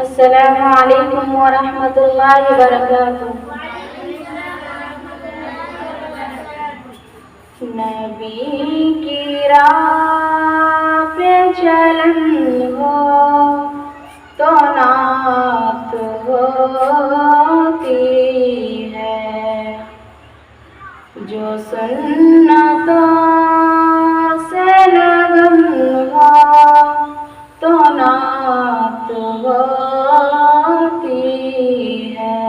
السلام علیکم ورحمۃ اللہ وبرکاتہ۔ نبی کی راہ پہ چلن ہو تو نعت ہوتی ہے، جو سنتوں سے لگن ہو تو نعت ہوتی ہے۔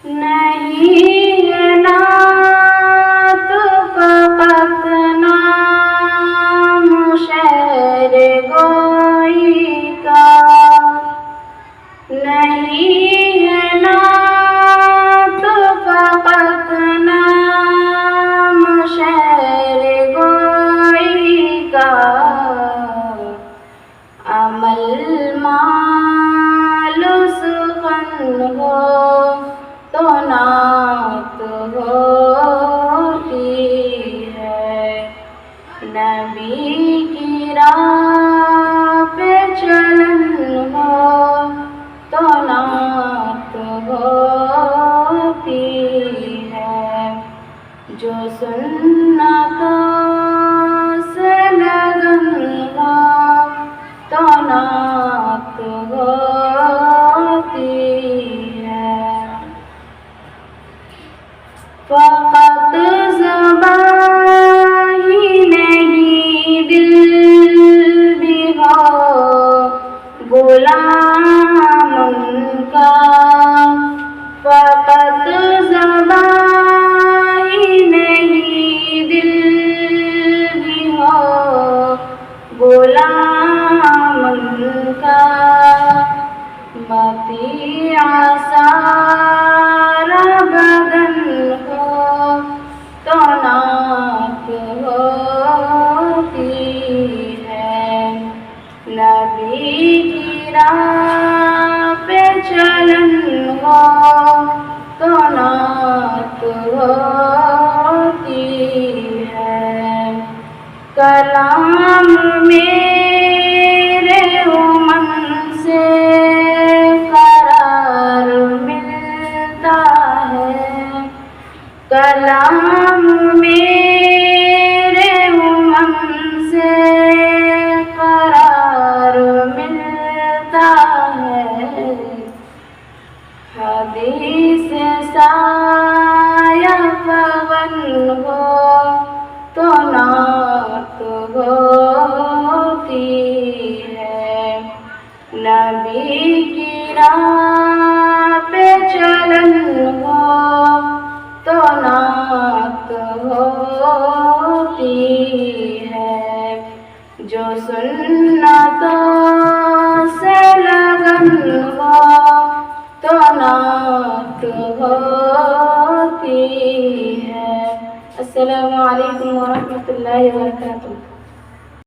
نہیں ہے نعت فقط نام شعر گوئی کا، نہیں ہے نعت فقط نام شعر گوئی کا، عمل مال سخن ہو تو نعت ہوتی ہے۔ نبی کی راہ پہ چلن ہو تو نعت ہوتی ہے، جو سنتوں سے لگن ہو تو نعت ہوتی ہے۔ فقط زبان ہی نہیں دل بھی ہو غلام ان کا، فقط زبان ہی نہیں دل بھی ہو غلام ان کا، مطیع سارا بدن ہو تو نعت ہوتی ہے۔ نبی کی راہ پہ چلن ہو تو نعت ہوتی ہے۔ کلام میرے امن سے قرار ملتا ہے، کلام میرے امن سے قرار ملتا ہے، حدیث سایہ فغن ہو تو نعت ہوتی ہے۔ نبی کی راہ پہ چلن ہو تو نعت ہوتی ہے، جو سنتوں سے لگن ہو تو نعت ہوتی ہے۔ السلام علیکم ورحمۃ اللہ وبرکاتہ۔